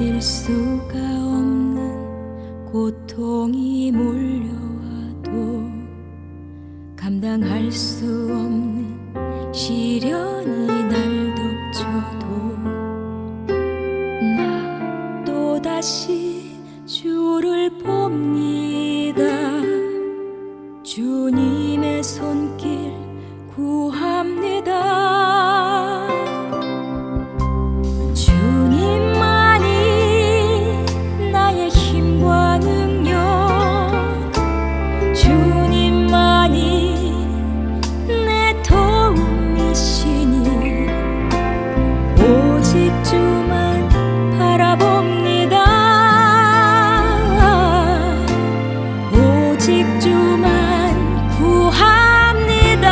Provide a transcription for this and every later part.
견딜 수가 없는 고통이 몰려와도 감당할 수 없는 시련이 날 덮쳐도 나 또다시 주를 봅니다. 주님의 손길 구합니다. 주님만이 나의 힘과 능력, 주님만이 내 도움이시니 오직 주만 바라봅니다. 오직 주만 구합니다.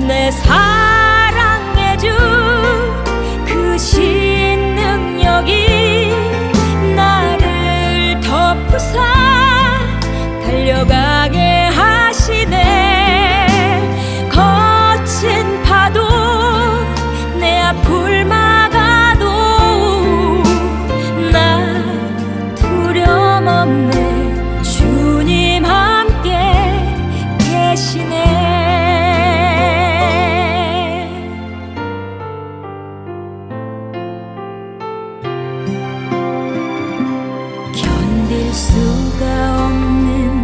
내 사랑의 주 그 신능력이 나를 덮으사 달려가게 하시네. 거친 파도 내 앞을 막아도 나 두려움 없네. 주님 함께 계시네. 견딜 수가 없는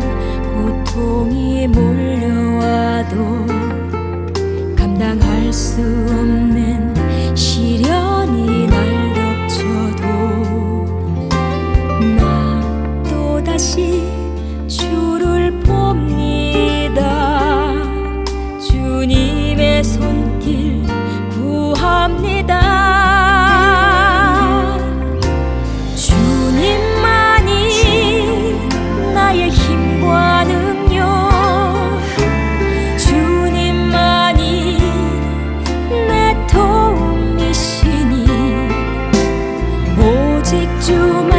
고통이 몰려와도 감당할 수 없는 시련이 날 덮쳐도 나 또다시 주를 봅니다. 주님의 손길 구합니다. 주님만이 나의 힘과 능력, 주님만이 내 도움이시니 오직 주만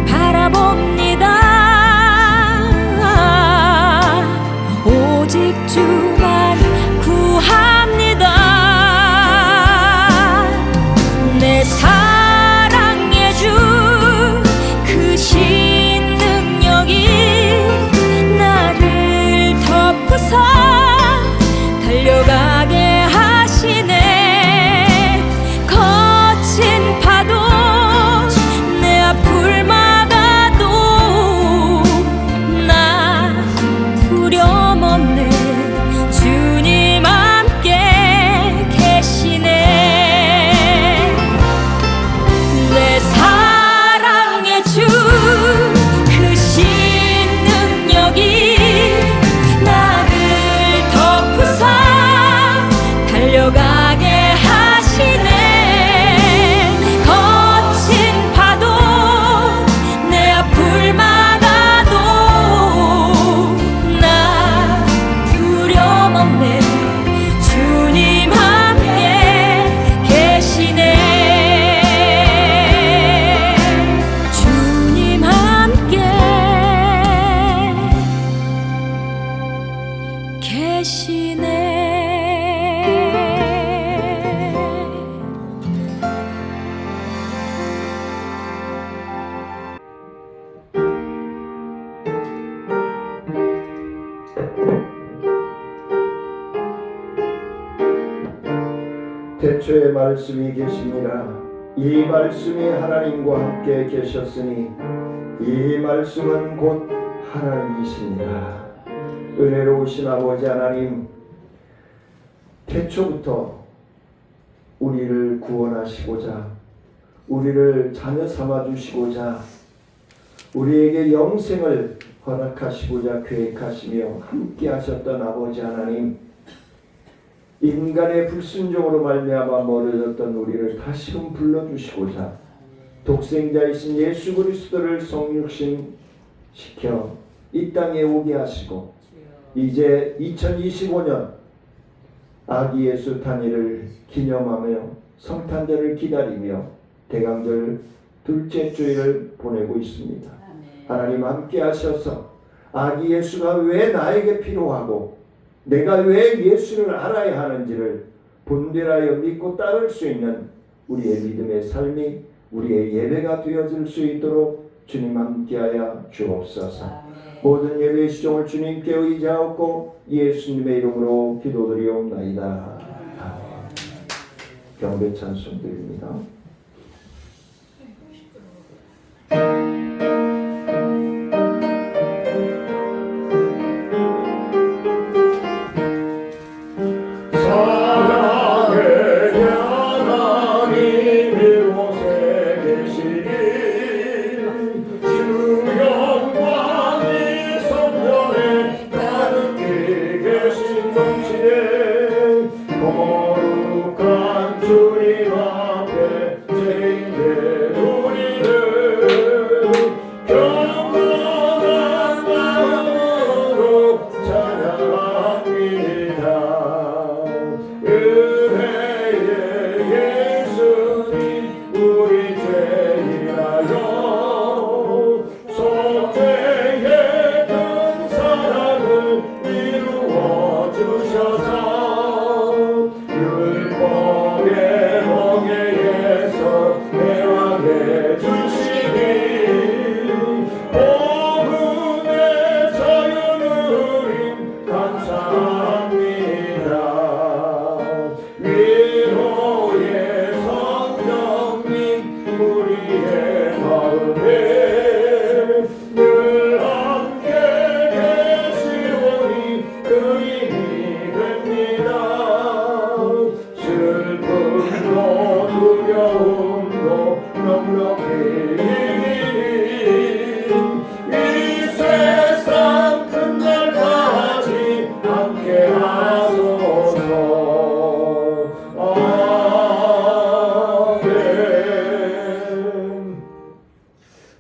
바라봅니다. 오직 주만 구합니다. 내 사랑의 주 그 신능력이 나를 덮으사 달려가게 하시네. 거친 파도 내 앞을 막아도 나 두려움 없네. 주님 함께 계시네. 내 사랑의 주 그 신능력이 나를 덮으사 달려가게 하시네. 거친 파도 내 앞을 막아도 나 두려움 없네. 주님 함께 계시네. 주님 함께 계시네. 태초에 말씀이 계시니라. 이 말씀이 하나님과 함께 계셨으니 이 말씀은 곧 하나님이시니라. 은혜로우신 아버지 하나님, 태초부터 우리를 구원하시고자, 우리를 자녀 삼아주시고자, 우리에게 영생을 허락하시고자 계획하시며 함께 하셨던 아버지 하나님, 인간의 불순종으로 말미암아 멀어졌던 우리를 다시금 불러주시고자 독생자이신 예수 그리스도를 성육신시켜 이 땅에 오게 하시고 이제 2025년 아기 예수 탄일을 기념하며 성탄절을 기다리며 대강절 둘째 주일을 보내고 있습니다. 하나님 함께 하셔서 아기 예수가 왜 나에게 필요하고 내가 왜 예수를 알아야 하는지를 분별하여 믿고 따를 수 있는 우리의 믿음의 삶이 우리의 예배가 되어질 수 있도록 주님 함께하여 주옵소서. 모든 예배의 시종을 주님께 의지하옵고 예수님의 이름으로 기도드리옵나이다. 아멘. 경배 찬송 드립니다.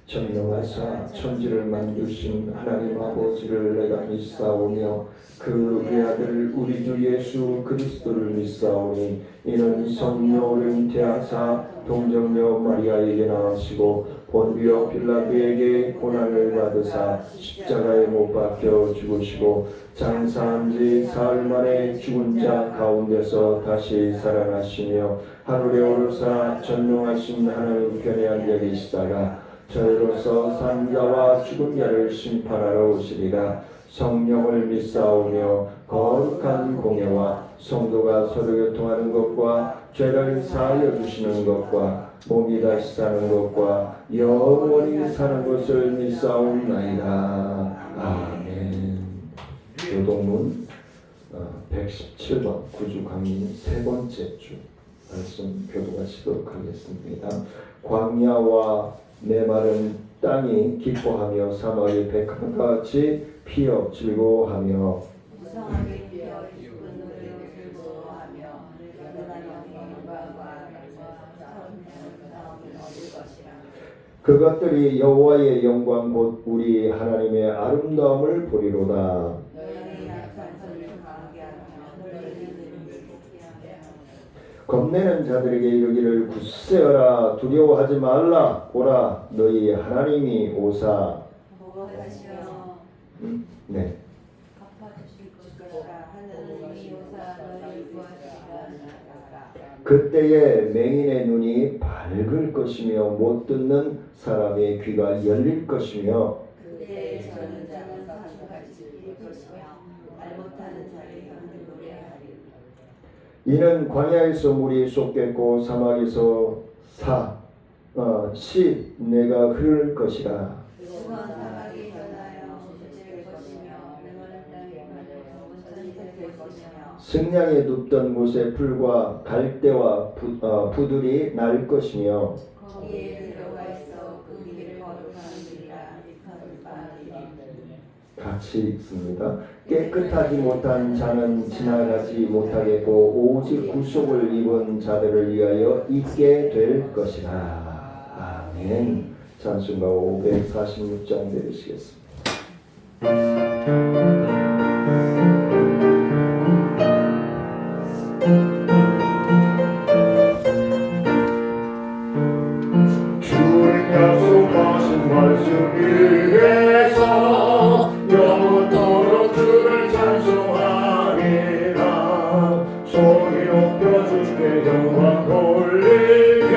전능하사 천지를 만드신 하나님 아버지를 내가 믿사오며 그 외아들 우리 주 예수 그리스도를 믿사오니 이는 성령을 잉태하사 동정녀 마리아에게 나으시고 본디오 빌라도에게 고난을 받으사 십자가에 못 박혀 죽으시고 장사한 지 사흘 만에 죽은 자 가운데서 다시 살아나시며 하늘에 오르사 전능하신 하나님 편에 앉아 계시다가 저희로서 산자와 죽은 자를 심판하러 오시리라. 성령을 믿사오며 거룩한 공예와 성도가 서로 교통하는 것과 죄를 사하여 주시는 것과 몸이 다시 사는 것과 영원히 사는 것을 믿사옵나이다. 아멘. 교동문 117번 구주 강림 세 번째 주 말씀 교도하시도록 하겠습니다. 광야와 메마른 땅이 기뻐하며 사막이 백합같이 피어 즐거워하며 무성하게 피어 기쁜 노래로 즐거워하며 연단한 영광과 사람을 얻을 것이라. 그것들이 여호와의 영광 곧 우리 하나님의 아름다움을 보리로다. 너희의 약한 손을 강하게 하며 너희의 이름을 복귀하며 겁내는 자들에게 이르기를 굳세어라 두려워하지 말라 보라 너희 하나님이 오사. 보고하시며 네. 갚아주실 것이라. 하늘은 이 오사 너희를 구하시리라. 그때에 맹인의 눈이 밝을 것이며 못 듣는 사람의 귀가 열릴 것이며 그때 저는 자는 산같이 일 것이며 말 못하는 자의 형을 노래하리라. 이는 광야에서 물이 쏟겠고 사막에서 내가 흐를 것이라. 뜨거운 사막이 변하여 질 것이며 메마른 땅이 온천이 될 것이며 승냥이 눕던 곳에 풀과 갈대와 부들이 날 것이며 거기에 들어가 있어 그 길을 거룩하느니라. 일컬을 바라리라. 같이 읽습니다. 깨끗하지 못한 자는 지나가지 못하겠고 오직 구속을 입은 자들을 위하여 있게 될 것이라. 아멘. 찬송가 546장 내리시겠습니다. 주의 약속하신 말씀 위에서 영원토록 주를 찬송하리라. 소리 높여 주께 영광 돌리리.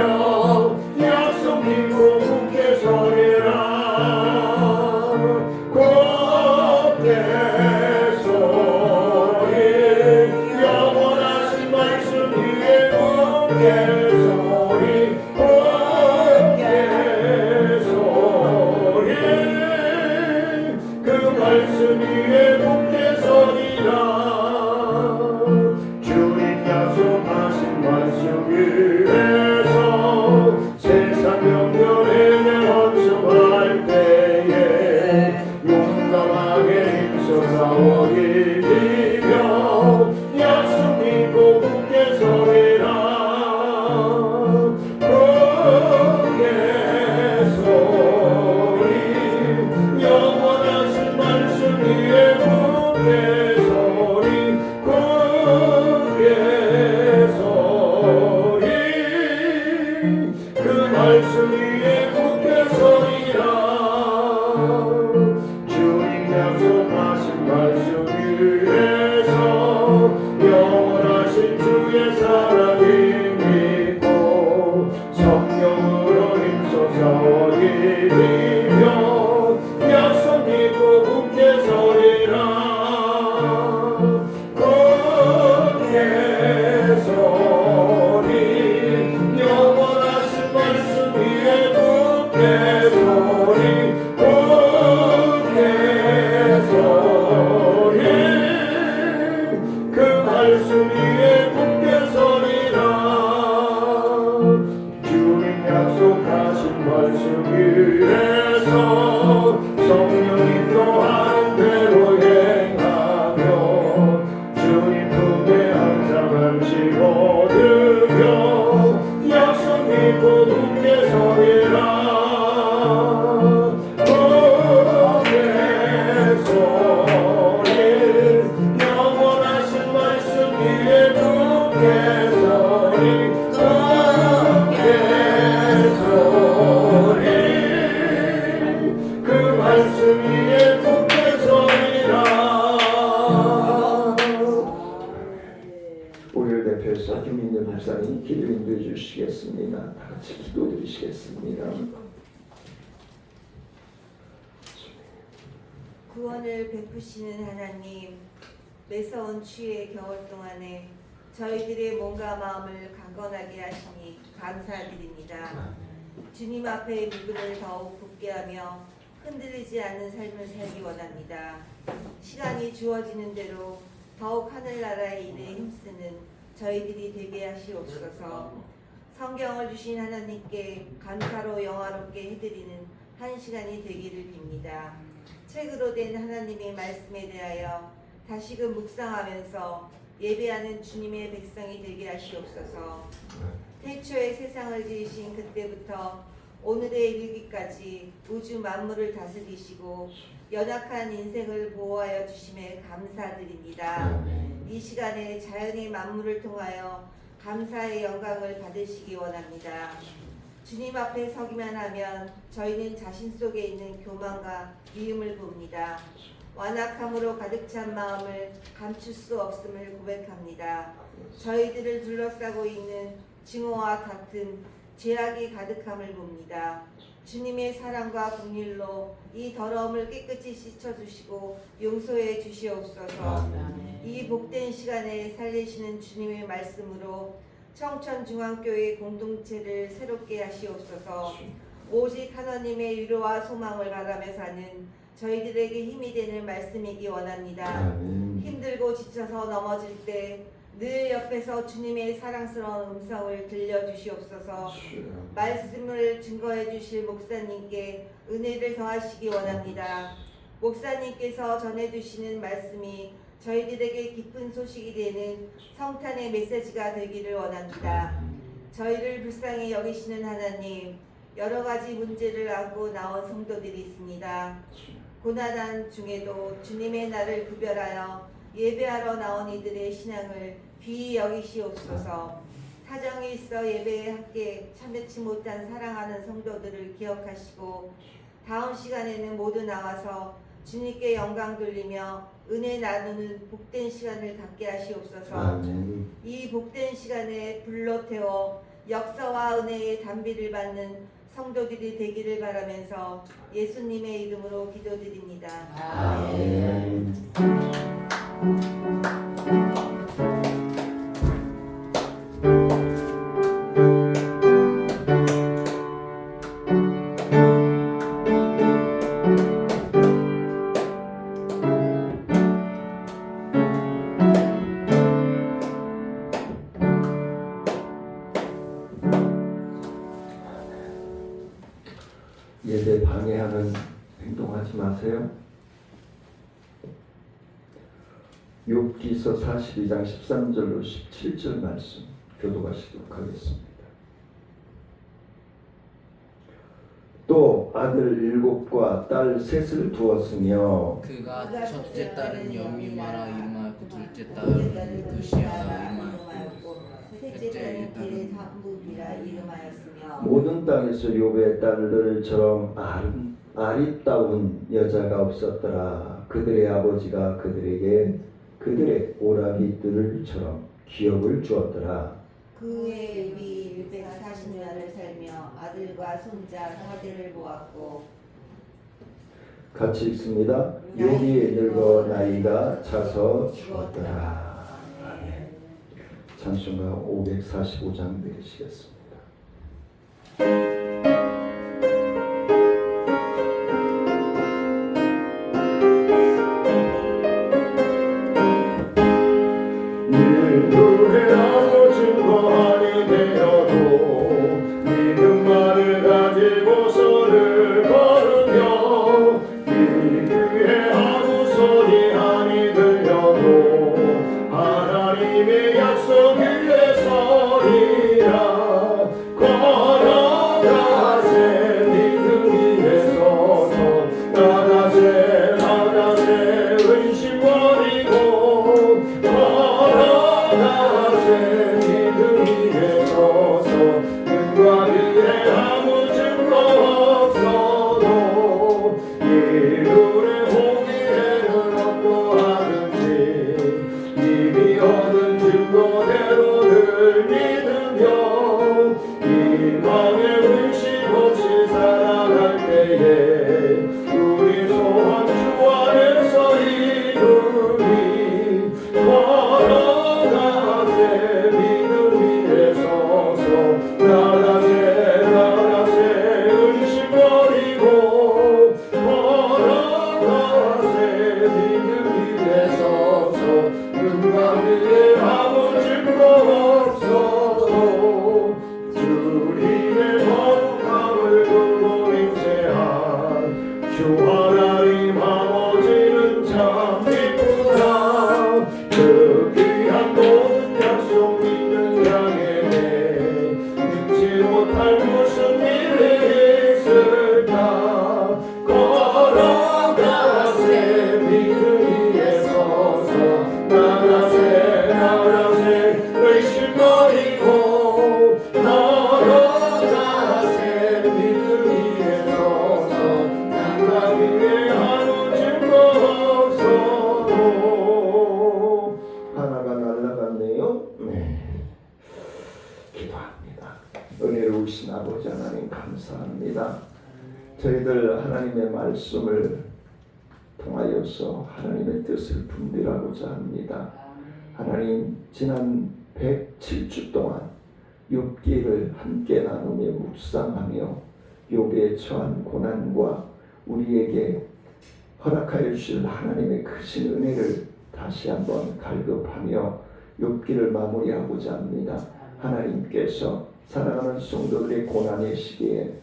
그 말씀 위에 굳게 서리라 주님 약속하신 말씀 위에서 영원하신 주의 사랑이 믿고 성령으로 힘써 싸워 이기며 약속 믿고 굳게 서리라 굳게 서리 영원하신 말씀 위에 굳게 서리 굳게 서리 그 말씀 위에 굳게 서리라 주님 약속하신 말씀 위에서 성령 인도하는 대로 행하며 주님 품에 항상 안식 얻으며 약속 믿고 굳게 서리라 굳게 서리 영원하신 말씀 위에 굳게 서리 굳게 서리 그 말씀 위에 굳게 서리라 우리를 대표해서 김민재 목사님 기도 인도해 주시겠습니다. 다 같이 기도드리시겠습니다. 구원을 베푸시는 하나님, 매서운 추위의 겨울 동안에 저희들의 몸과 마음을 강건하게 하시니 감사드립니다. 주님 앞에 믿음을 더욱 굳게 하며 흔들리지 않는 삶을 살기 원합니다. 시간이 주어지는 대로 더욱 하늘나라의 일에 힘쓰는 저희들이 되게 하시옵소서. 성경을 주신 하나님께 감사로 영화롭게 해드리는 한 시간이 되기를 빕니다. 책으로 된 하나님의 말씀에 대하여 다시금 묵상하면서 예배하는 주님의 백성이 되게 하시옵소서. 태초에 세상을 지으신 그때부터 오늘에 이르기까지 우주 만물을 다스리시고 연약한 인생을 보호하여 주심에 감사드립니다. 이 시간에 자연의 만물을 통하여 감사의 영광을 받으시기 원합니다. 주님 앞에 서기만 하면 저희는 자신 속에 있는 교만과 미움을 봅니다. 완악함으로 가득 찬 마음을 감출 수 없음을 고백합니다. 저희들을 둘러싸고 있는 증오와 다툼, 죄악이 가득함을 봅니다. 주님의 사랑과 긍휼로 이 더러움을 깨끗이 씻어주시고 용서해 주시옵소서. 이 복된 시간에 살리시는 주님의 말씀으로 청천중앙교회 공동체를 새롭게 하시옵소서. 오직 하나님의 위로와 소망을 바라며 사는 저희들에게 힘이 되는 말씀이기 원합니다. 힘들고 지쳐서 넘어질 때 늘 옆에서 주님의 사랑스러운 음성을 들려주시옵소서. 말씀을 증거해 주실 목사님께 은혜를 더하시기 원합니다. 목사님께서 전해주시는 말씀이 저희들에게 기쁜 소식이 되는 성탄의 메시지가 되기를 원합니다. 저희를 불쌍히 여기시는 하나님, 여러 가지 문제를 안고 나온 성도들이 있습니다. 고난한 중에도 주님의 날을 구별하여 예배하러 나온 이들의 신앙을 귀히 여기시옵소서. 사정이 있어 예배에 함께 참여치 못한 사랑하는 성도들을 기억하시고 다음 시간에는 모두 나와서 주님께 영광 돌리며 은혜 나누는 복된 시간을 갖게 하시옵소서. 이 복된 시간에 불로 태워 역사와 은혜의 단비를 받는 성도들이 되기를 바라면서 예수님의 이름으로 기도드립니다. 아멘. 예배 방해하는 행동하지 마세요. 욥기서 42장 13절로 17절 말씀 교독하시도록 하겠습니다. 또 아들 7과 딸 3을 두었으며 그가 첫째 딸은 여미마라 이름하였고 둘째 딸은 그시아라 이름하였고 셋째 때는 길의 담북이라 이름하였으며 모든 땅에서 욥의 딸들처럼 아리따운 여자가 없었더라. 그들의 아버지가 그들에게 그들의 오라비들처럼 기업을 주었더라. 그의 위 640년을 살며 아들과 손자 4대를 보았고 같이 읽습니다. 욥이 늙어 나이가 차서 죽었더라. 아멘. 찬송가 545장 드리시겠습니다. 그의 아무 증거하니 되어도 믿음만을 가지고서를 걸으며 그의 아무 소리 아니 들려도 하나님의 약속 위에 서리라. 걸어가세 믿음 위에 서서 나가세 의심 버리고 걸어가세 믿음 위에 서서 눈과 귀에 아무 증거 없어도 이루는 호기에는 어떠하든지 이미 얻은 증거대로를 믿으며 희망의 의심 없이 살아갈 때에 우리 소원 주 안에서 이루리. 걸어가세 믿음 위에 서서 나가세 의심 버리고 걸어가세 믿음 위에 서서 눈과 귀에 아무 증거 없어도 주님의 거룩함을 두고 맹세한 주 하나님 아버지는 참 기쁘다. 그 귀한 모든 약속 믿는 자에게 믿지 못할 무슨 일이 있을까. 걸어가세 믿음 위에 서서 나가세 의심 버리고 걸어가세 믿음 위에 서서 눈과 귀에 아무 증거 없어도. 하나가 날아갔네요. 네. 기도합니다. 은혜로우신 아버지 하나님 감사합니다. 저희들 하나님의 말씀을 통하여서 하나님의 뜻을 분별하고자 합니다. 하나님 지난 107주 동안 욥기를 함께 나누며 묵상하며 욥의 처한 고난과 우리에게 허락하여 주실 하나님의 크신 은혜를 다시 한번 갈급하며 욥기를 마무리하고자 합니다. 하나님께서 사랑하는 성도들의 고난의 시기에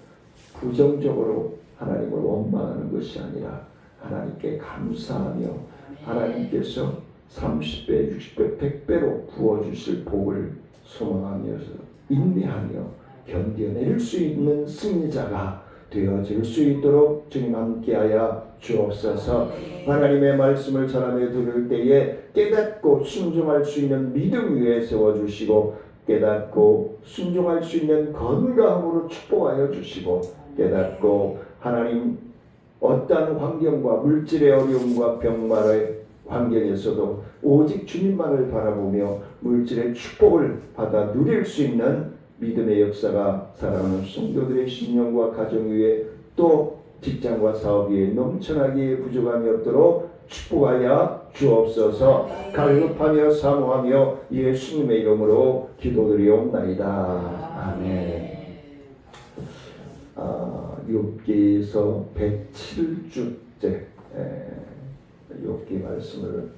부정적으로 하나님을 원망하는 것이 아니라 하나님께 감사하며 하나님께서 30배, 60배, 100배로 부어주실 복을 소망하면서 인내하며 견뎌낼 수 있는 승리자가 되어질 수 있도록 주님 함께하여 주옵소서. 하나님의 말씀을 전하며 들을 때에 깨닫고 순종할 수 있는 믿음 위에 세워주시고 깨닫고 순종할 수 있는 건강으로 축복하여 주시고 깨닫고 하나님 어떠한 환경과 물질의 어려움과 병마의 환경에서도 오직 주님만을 바라보며 물질의 축복을 받아 누릴 수 있는 믿음의 역사가 사랑하는 성도들의 신령과 가정 위에 또 직장과 사업 위에 넘쳐나기에 부족함이 없도록 축복하여 주옵소서. 갈급하며 사모하며 예수님의 이름으로 기도드리옵나이다. 아멘. 욥기에서 107주째 욥기 말씀을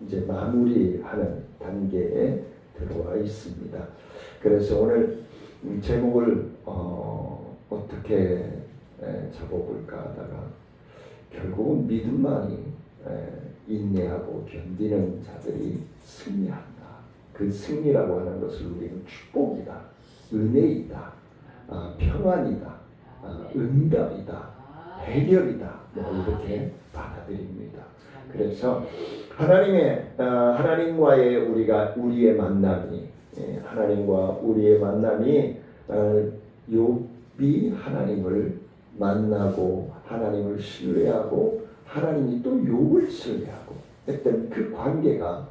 이제 마무리하는 단계에 들어와 있습니다. 그래서 오늘 제목을 어떻게 잡아볼까 하다가 결국은 믿음만이 인내하고 견디는 자들이 승리한다. 그 승리라고 하는 것을 우리는 축복이다, 은혜이다, 평안이다, 응답이다, 해결이다, 이렇게 받아들입니다. 그래서 하나님과의 우리의 만남이 하나님과 우리의 만남이 욥이 하나님을 만나고 하나님을 신뢰하고 하나님이 또 욥을 신뢰하고 했던 그 관계가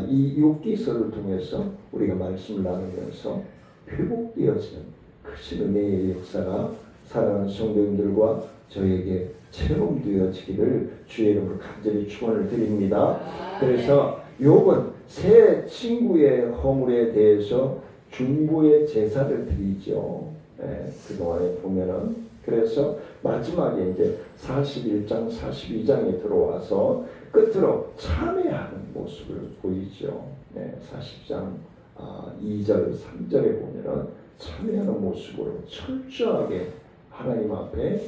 이 욥기서를 통해서 우리가 말씀을 나누면서 회복되어지는 크신 은혜의 역사가 사랑하는 성도님들과 저에게 체험되어지기를 주의 이름으로 간절히 축원을 드립니다. 그래서 욥은 새 친구의 허물에 대해서 중보의 제사를 드리죠. 그동안에 보면은 그래서 마지막에 이제 41장 42장에 들어와서 끝으로 참회하는 모습을 보이죠. 40장 2절 3절에 보면은 참회하는 모습으로 철저하게 하나님 앞에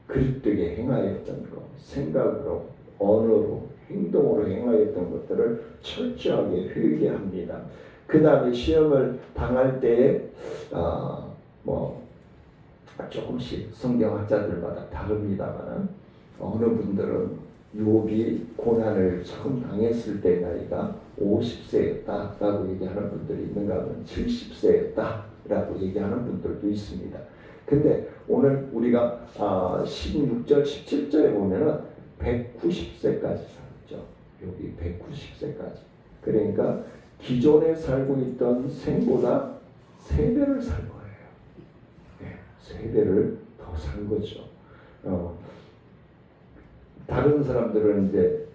그릇되게 행하였던 것, 생각으로, 언어로, 행동으로 행하였던 것들을 철저하게 회개합니다. 그 다음에 시험을 당할 때에 조금씩 성경학자들마다 다릅니다만 어느 분들은 욥이 고난을 처음 당했을 때 나이가 50세였다라고 얘기하는 분들이 있는가 하면 70세였다라고 얘기하는 분들도 있습니다. 근데 오늘 우리가 16절 17절에 보면은 190세까지 살았죠. 욥이 190세까지. 그러니까 기존에 살고 있던 생보다 3배를 살 거예요. 3배를 더 산 거죠. 다른 사람들은 이제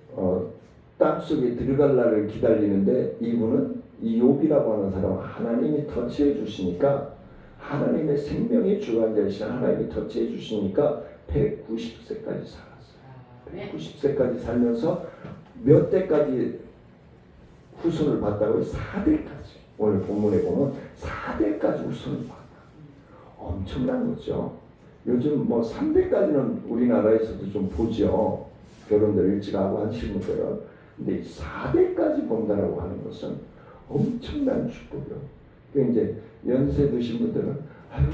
땅속에 들어갈 날을 기다리는데 이분은 이 욥이라고 하는 사람은 하나님이 터치해 주시니까 하나님의 생명의 주관자이신 하나님이 터치해 주시니까 190세까지 살았어요. 190세까지 살면서 몇 대까지 후손을 봤다고요? 4대까지. 오늘 본문에 보면 4대까지 후손을 봤다. 엄청난 거죠. 요즘 3대까지는 우리나라에서도 좀 보죠. 결혼들 일찍 하고 하시는 분들은. 근데 4대까지 본다라고 하는 것은 엄청난 축복이요. 그 이제 연세 드신 분들은 아유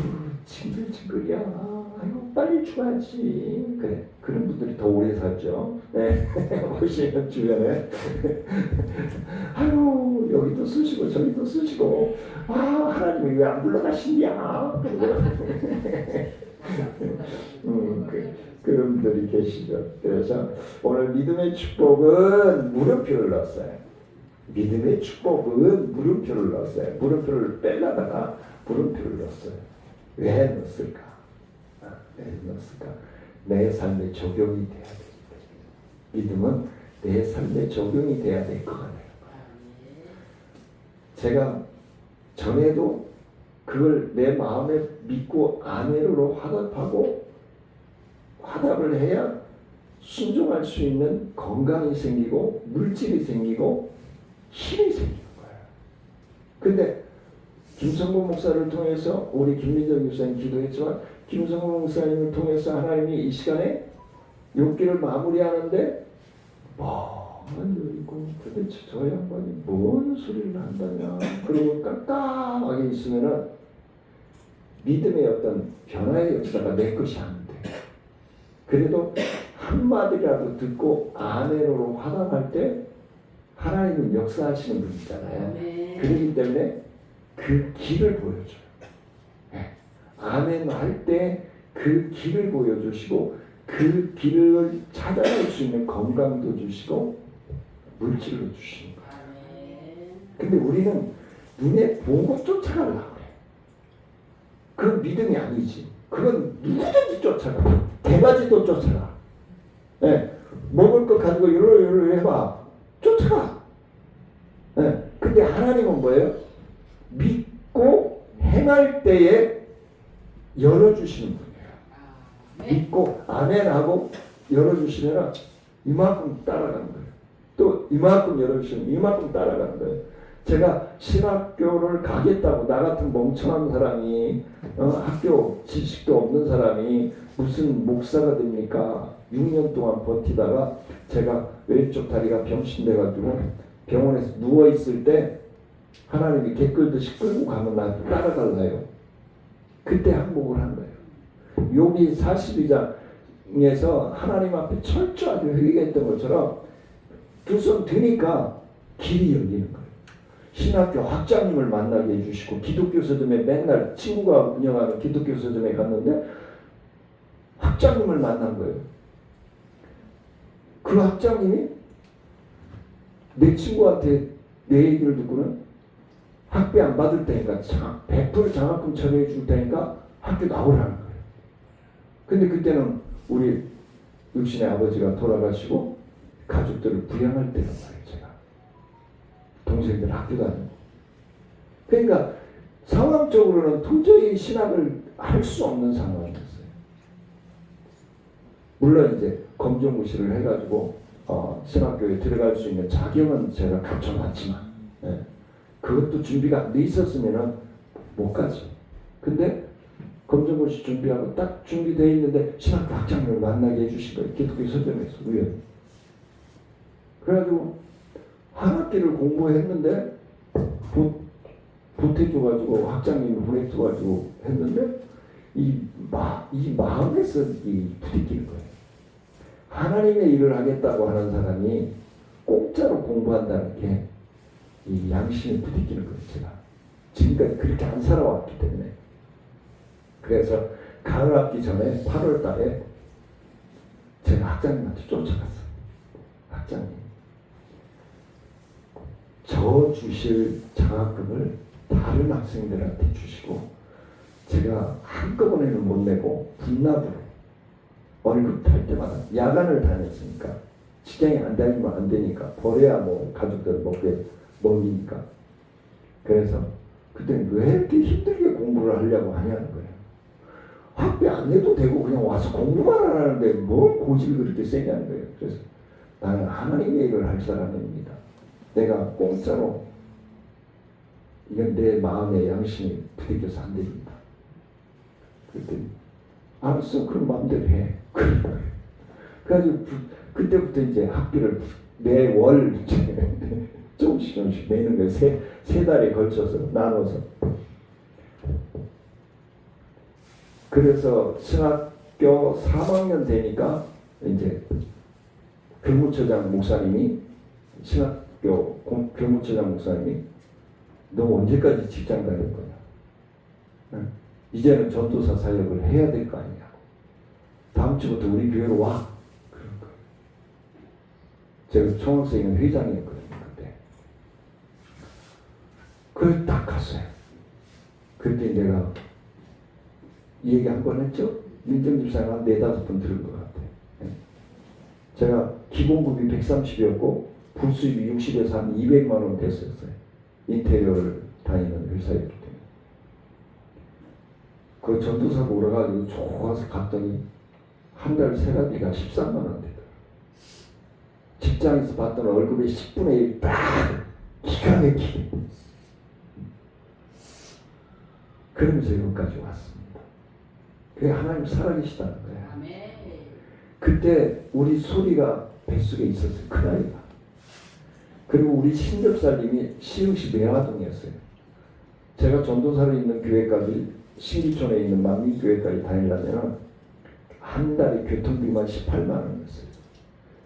징글징글이야. 아유 빨리 죽어야지. 그래 그런 분들이 더 오래 살죠. 네. 보시면 주변에 아유 여기도 쓰시고 저기도 쓰시고 하나님이 왜 안 불러가시냐. 그런 분들이 계시죠. 그래서 오늘 믿음의 축복은 물음표를 넣었어요. 믿음의 축복은 물음표를 넣었어요. 물음표를 빼려다가 물음표를 넣었어요. 왜 넣었을까? 왜 넣었을까? 내 삶에 적용이 돼야 됩니다. 믿음은 내 삶에 적용이 돼야 될 것 같아요. 제가 전에도 그걸 내 마음에 믿고 아멘으로 화답을 해야 순종할 수 있는 건강이 생기고 물질이 생기고 힘이 생기는 거예요. 근데 김성국 목사를 통해서 우리 김민정 교사님 기도했지만 김성국 목사님을 통해서 하나님이 이 시간에 욥기를 마무리하는데 그리고 도대체 저 양반이 뭔 소리를 한다냐 그리고 깜깜하게 있으면은 믿음의 어떤 변화의 역사가 내 것이 안 돼. 그래도 한마디라도 듣고 아멘으로 화답할 때 하나님은 역사하시는 분이잖아요. 그렇기 때문에 그 길을 보여줘요. 아멘 할 때 그 길을 보여주시고 그 길을 찾아갈 수 있는 건강도 주시고 물질도 주시는 거예요. 근데 우리는 눈에 보고 쫓아가려고 그래. 그건 믿음이 아니지. 그건 누구든지 쫓아가. 개가지도 쫓아가. 먹을 거 가지고 요러 해봐. 쫓아가. 근데 하나님은 뭐예요? 믿고 행할 때에 열어주시는 분이에요. 믿고 아멘하고 열어주시면 이만큼 따라가는 거예요. 또 이만큼 열어주시면 이만큼 따라가는 거예요. 제가 신학교를 가겠다고 나 같은 멍청한 사람이 학교 지식도 없는 사람이 무슨 목사가 됩니까? 6년 동안 버티다가 제가 왼쪽 다리가 병신돼가지고 병원에서 누워있을 때 하나님이 개 끌듯이 끌고 가면 나 따라갈래요. 그때 항복을 한 거예요. 욥이 42장에서 하나님 앞에 철저하게 회개했던 것처럼 두 손 드니까 길이 열리는 거예요. 신학교 학장님을 만나게 해주시고 기독교 서점에 맨날 친구가 운영하는 기독교 서점에 갔는데 학장님을 만난 거예요. 그 학장님이 내 친구한테 내 얘기를 듣고는 학비 안 받을 테니까 100% 장학금 처리해 줄 테니까 학교 나오라는 거예요. 근데 그때는 우리 육신의 아버지가 돌아가시고 가족들을 부양할 때란 말이에요. 제가 동생들 학교 다니고 그러니까 상황적으로는 도저히 신학을 할 수 없는 상황이었어요. 물론 이제 검정고시를 해가지고 신학교에 들어갈 수 있는 자격은 제가 갖춰놨지만 그것도 준비가 안 돼 있었으면 못 가지. 근데 검정고시 준비하고 딱 준비되어 있는데 신학교 학장님을 만나게 해주신 거예요. 기독교 서점에서 우연히. 그래가지고 한 학기를 공부했는데 보태줘가지고 학장님이 보내줘가지고 했는데 이 마음에서 부딪히는 거예요. 하나님의 일을 하겠다고 하는 사람이 공짜로 공부한다는 게 이 양심에 부딪히는 거예요. 제가 지금까지 그렇게 안 살아왔기 때문에. 그래서 가을 학기 전에 8월 달에 제가 학장님한테 쫓아갔어요. 학장님, 저 주실 장학금을 다른 학생들한테 주시고 제가 한꺼번에는 못 내고 분납으로 월급 탈 때마다 야간을 다녔으니까 직장에 안 다니면 안 되니까 버려야 뭐 가족들 먹이니까. 그래서 그때 왜 이렇게 힘들게 공부를 하려고 하냐는 거예요. 학비 안 내도 되고 그냥 와서 공부만 하라는데 뭘 고집이 그렇게 세냐는 거예요. 그래서 나는 하나님의 일을 할 사람입니다. 내가 공짜로 이건 내 마음의 양심이 부딪혀서 안 됩니다. 그랬더니 알았어, 그럼 마음대로 해. 그런 거예요. 그래가지고 그때부터 이제 학비를 매월 조금씩 내는 거예요. 세 달에 걸쳐서 나눠서. 그래서 신학교 3학년 되니까 이제 교무처장 목사님이 신학교 교무처장 목사님이 너 언제까지 직장 다닐 거냐? 응? 이제는 전도사 사역을 해야 될 거 아니냐고. 다음 주부터 우리 교회로 와. 그런 거예요. 제가 총학생회 회장이었거든요. 그때. 그래서 딱 갔어요. 그때 내가 이 얘기 한 번 했죠? 민정집사님 한 4-5번 들은 것 같아요. 제가 기본급이 130이었고 부수입이 60에서 한 200만 원 됐었어요. 인테리어를 다니는 회사였기 때문에. 그 전도사 보러 가지고 좋아서 갔더니 한 달 생활비가 13만 원 되더라고요. 직장에서 받던 월급의 10분의 1 딱 기가 막히게. 그러면서 여기까지 왔습니다. 그게 하나님 살아계시다는 거예요. 그때 우리 소리가 뱃속에 있었어요. 그 나이가. 그리고 우리 신접사님이 시흥시 매화동이었어요. 제가 전도사로 있는 교회까지 신기촌에 있는 만민교회까지 다니려면 한 달에 교통비만 18만 원이었어요.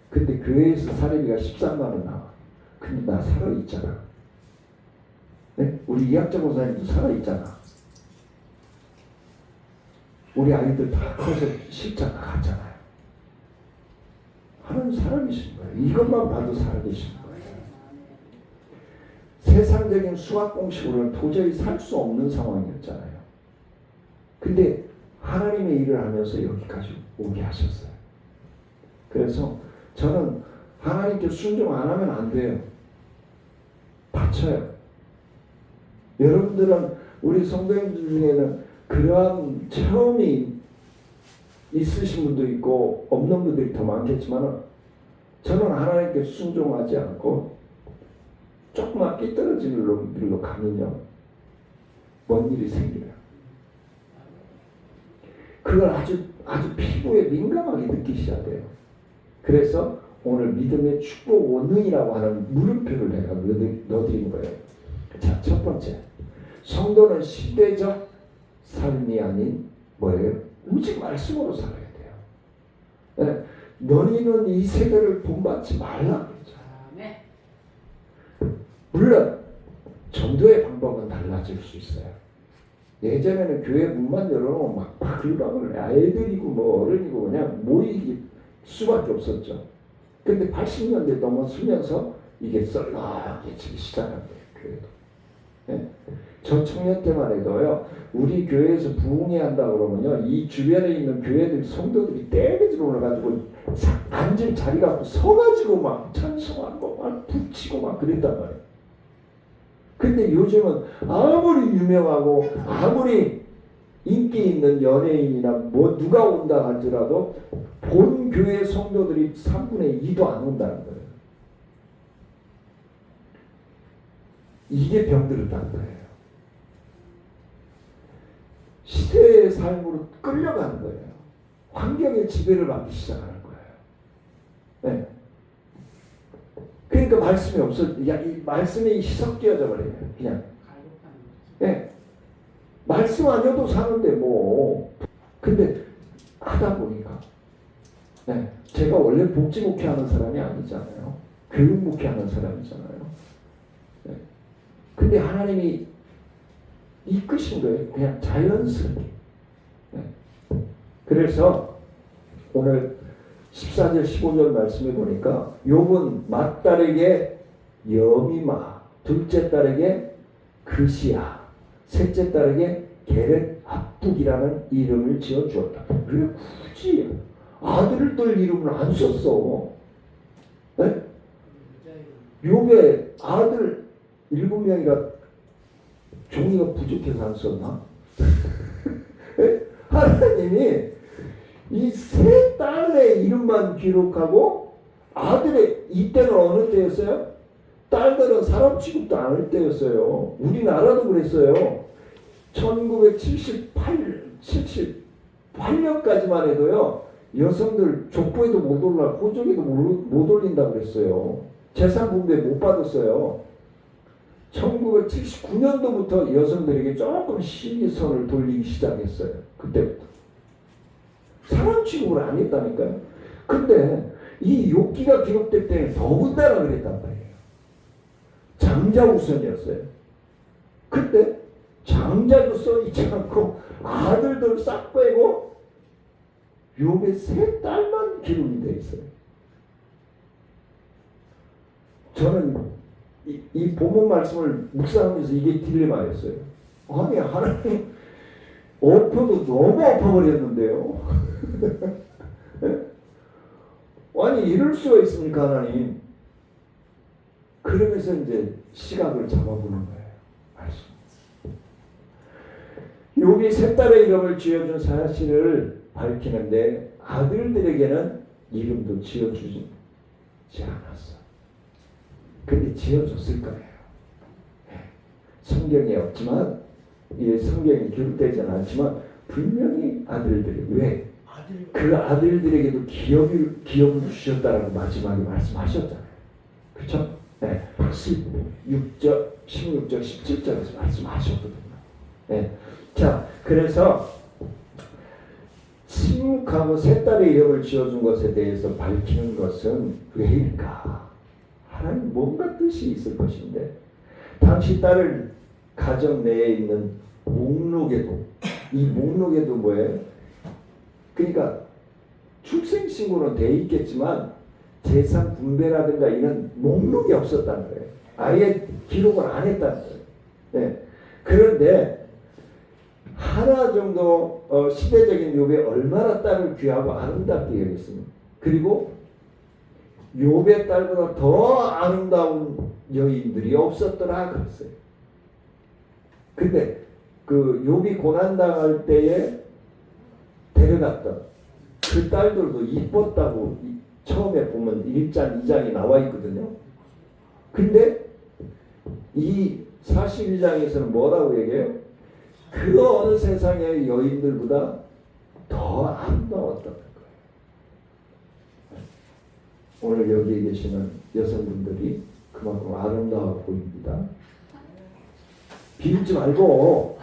근데 교회에서 사례비가 13만 원 나와. 근데 나 살아있잖아. 네? 우리 이학자 목사님도 살아있잖아. 우리 아이들 다 커서 실장 나갔잖아요. 하나님 살아계신 거예요. 이것만 봐도 살아계신 거예요. 세상적인 수학 공식으로는 도저히 살 수 없는 상황이었잖아요. 근데 하나님의 일을 하면서 여기까지 오게 하셨어요. 그래서 저는 하나님께 순종 안 하면 안 돼요. 다쳐요. 여러분들은 우리 성도님들 중에는 그러한 체험이 있으신 분도 있고 없는 분들이 더 많겠지만 저는 하나님께 순종하지 않고 조금만 삐뚤어지는 길로 가면요 뭔 일이 생겨요. 그걸 아주 피부에 민감하게 느끼셔야 돼요. 그래서 오늘 믿음의 축복 원능이라고 하는 물음표를 내가 넣어드린 거예요. 자, 첫 번째, 성도는 시대적 삶이 아닌 뭐예요? 오직 말씀으로 살아야 돼요. 네, 너희는 이 세대를 본받지 말라 그러죠. 물론 전도의 방법은 달라질 수 있어요. 예전에는 교회 문만 열어놓으면 막 바글바글 애들이고 뭐 어른이고 그냥 모이기 수밖에 없었죠. 근데 80년대 넘어서면서 이게 썰렁해지기 시작한 거예요. 교회도. 네? 저 청년 때만 해도요. 우리 교회에서 부흥회 한다 그러면요. 이 주변에 있는 교회들 성도들이 떼개지로 올라가지고 앉을 자리 갖고 서가지고 막 찬송하고 막 붙이고 막 그랬단 말이에요. 근데 요즘은 아무리 유명하고 아무리 인기 있는 연예인이나 뭐 누가 온다 할지라도 본 교회 성도들이 3분의 2도 안 온다는 거예요. 이게 병들었다는 거예요. 시대의 삶으로 끌려가는 거예요. 환경의 지배를 받기 시작하는 거예요. 네. 그러니까 말씀이 없어, 이 말씀이 희석되어져 버려요. 그냥. 네. 말씀 아니어도 사는데 뭐. 근데 하다 보니까. 네. 제가 원래 복지 목회하는 사람이 아니잖아요. 교육 목회하는 사람이잖아요. 네. 근데 하나님이 이끄신 거예요. 그냥 자연스럽게. 네. 그래서 오늘 14절 15절 말씀에 보니까 욥은 맏딸에게 여미마, 둘째 딸에게 그시야, 셋째 딸에게 게렛 합북이라는 이름을 지어주었다. 왜 굳이 아들들 이름을 안 썼어? 네? 욥의 아들 7명이라 종이가 부족해서 안 썼나? 하나님이 이 세 딸의 이름만 기록하고 아들의 이때는 어느 때였어요? 딸들은 사람 취급도 안 할 때였어요. 우리나라도 그랬어요. 78년까지만 해도요. 여성들 족보에도 못 올라 호적에도 못 올린다고 그랬어요. 재산 분배 못 받았어요. 1979년도부터 여성들에게 조금 시선을 돌리기 시작했어요. 그때부터. 사람 취급을 안 했다니까요. 근데 이 욥기가 기록될 때는 더군다나 그랬단 말이에요. 장자 우선이었어요. 근데 장자도 써있지 않고 아들들 싹 빼고 욥의 세 딸만 기록이 되어 있어요. 저는 이 본문 말씀을 묵상하면서 이게 딜레마였어요. 아니 하나님 엎어도 너무 엎어버렸는데요. 아니 이럴 수가 있습니까 하나님? 그러면서 이제 시각을 잡아보는 거예요. 말씀. 욥이 세 딸의 이름을 지어준 사실을 밝히는데 아들들에게는 이름도 지어주지 않았어. 근데 지어줬을 거예요. 성경에 없지만 이 성경이 기록되지는 않지만 분명히 아들들이 왜? 그 아들들에게도 기업을 주셨다라고 마지막에 말씀하셨잖아요. 그렇죠? 네. 16절, 17절에서 말씀하셨거든요. 네. 자, 그래서 침묵하고 세 딸의 이름을 지어준 것에 대해서 밝히는 것은 왜일까? 하나님 뭔가 뜻이 있을 것인데 당시 딸을 가정 내에 있는 목록에도 이 목록에도 뭐예요? 그러니까 출생신고는 돼 있겠지만 재산 분배라든가 이런 목록이 없었다는 거예요. 아예 기록을 안 했다는 거예요. 네. 그런데 하나 정도 시대적인 욥에 얼마나 딸을 귀하고 아름답게 여겼습니까? 그리고 욥의 딸보다 더 아름다운 여인들이 없었더라 그랬어요. 근데 그 욥이 고난당할 때에 데려갔던 그 딸들도 이뻤다고 처음에 보면 1장, 2장이 나와 있거든요. 근데 이 41장에서는 뭐라고 얘기해요? 그 어느 세상의 여인들보다 더 아름다웠다는 거예요. 오늘 여기에 계시는 여성분들이 그만큼 아름다워 보입니다. 비웃지 말고.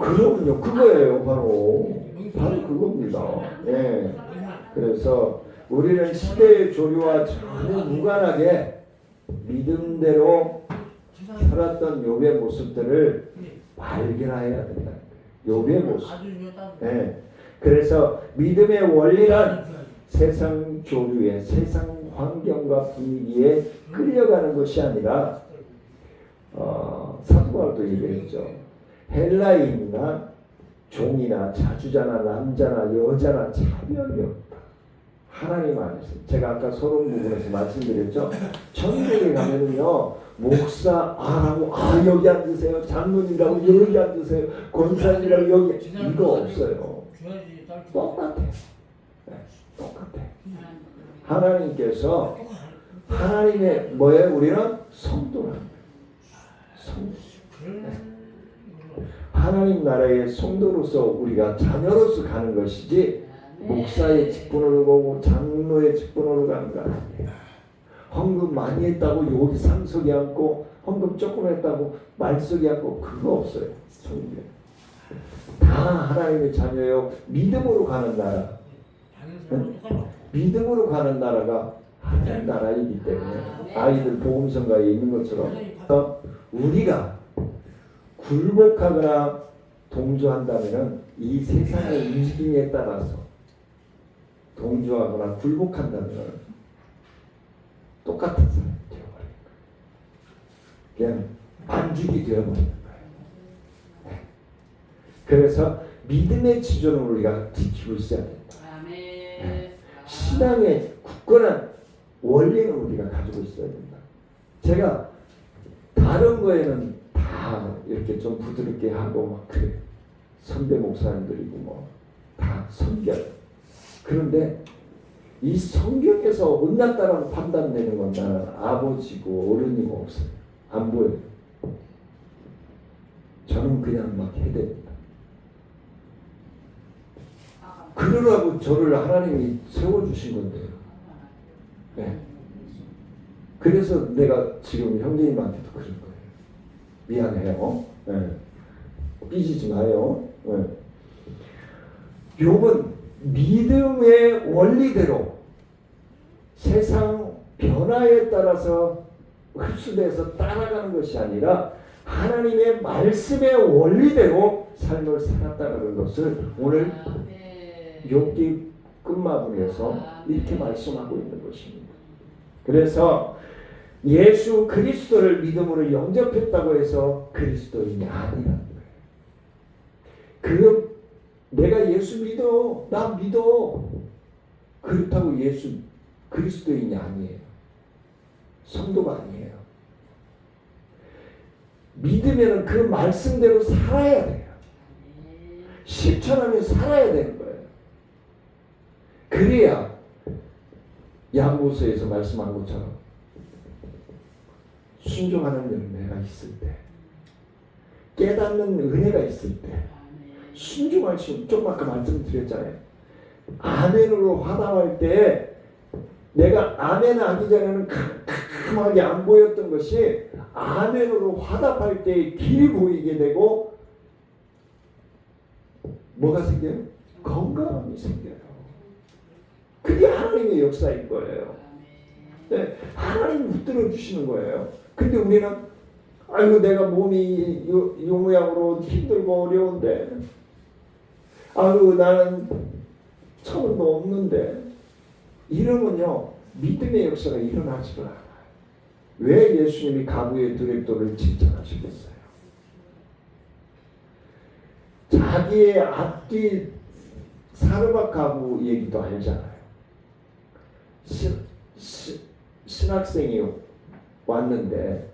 그럼요, 그거예요, 바로 그겁니다. 예. 그래서 우리는 시대의 조류와 전혀 무관하게 믿음대로 살았던 욥의 모습들을 발견해야 된다. 욥의 모습. 네. 그래서 믿음의 원리는 세상 조류에, 세상 환경과 분위기에 끌려가는 것이 아니라 사도 바울도 얘기했죠. 헬라인이나 종이나 자주자나 남자나 여자나 차별이 없다. 하나님 안에서. 제가 아까 서론 부분에서 말씀드렸죠. 천국에 가면은요, 목사 아라고 여기 앉으세요. 장로님이라고 여기 앉으세요. 권사님이라고 여기, 이거 없어요. 똑같아. 네, 똑같아. 하나님께서 하나님의 뭐예요? 우리는 성도라는 거예요. 성도. 네. 하나님 나라의 성도로서 우리가 자녀로서 가는 것이지 목사의 직분으로 가고 장로의 직분으로 가는 거 아니에요. 헌금 많이 했다고 여기 상속이 않고 헌금 조금 했다고 말속이 않고 그거 없어요. 성경. 다 하나님의 자녀요. 믿음으로 가는 나라. 믿음으로 가는 나라가 하나님 나라이기 때문에 아이들 복음성가에 있는 것처럼 우리가 굴복하거나 동조한다면 이 세상의 움직임에 따라서 동조하거나 굴복한다면 똑같은 사람이 되어버리는 거예요. 그냥 반죽이 되어버리는 거예요. 네. 그래서 믿음의 지존을 우리가 지키고 있어야 된다. 네. 신앙의 굳건한 원리는 우리가 가지고 있어야 된다. 제가 다른 거에는 다 이렇게 좀 부드럽게 하고 막 그래. 선배 목사님들이고 뭐 다 성경. 그런데 이 성경에서 온났다라고 판단되는 건 나는 아버지고 어른이고 없어요. 안 보여요. 저는 그냥 막 해댑니다. 그러라고 저를 하나님이 세워주신 건데요. 네. 그래서 내가 지금 형제님한테도 그럴 거예요. 미안해요. 네. 삐지지 마요. 네. 욥은 믿음의 원리대로 세상 변화에 따라서 흡수돼서 따라가는 것이 아니라 하나님의 말씀의 원리대로 삶을 살았다는 것을 오늘 욥기 끝마무리에서 이렇게 말씀하고 있는 것입니다. 그래서 예수 그리스도를 믿음으로 영접했다고 해서 그리스도인이 아니라는 거예요. 내가 예수 믿어, 나 믿어. 그렇다고 예수 그리스도인이 아니에요. 성도가 아니에요. 믿으면 그 말씀대로 살아야 돼요. 실천하며 살아야 되는 거예요. 그래야 야고보서에서 말씀한 것처럼 순종하는 열매가 있을 때, 깨닫는 은혜가 있을 때, 순종할 수 있는, 좀 아까 말씀드렸잖아요. 아멘으로 화답할 때 내가 아멘 하기 전에는 캄캄하게 안 보였던 것이 아멘으로 화답할 때 길이 보이게 되고 뭐가 생겨요? 건강함이 생겨요. 그게 하나님의 역사인 거예요. 네, 하나님 붙들어 주시는 거예요. 근데 우리는 아이고 내가 몸이 요 모양으로 힘들고 어려운데 아이고 나는 처음도 없는데 이러면요 믿음의 역사가 일어나지가 않아요. 왜 예수님이 가부의 드랩돌을 칭찬하시겠어요? 자기의 앞뒤 사르밧 가부 얘기도 알잖아요. 신학생이 왔는데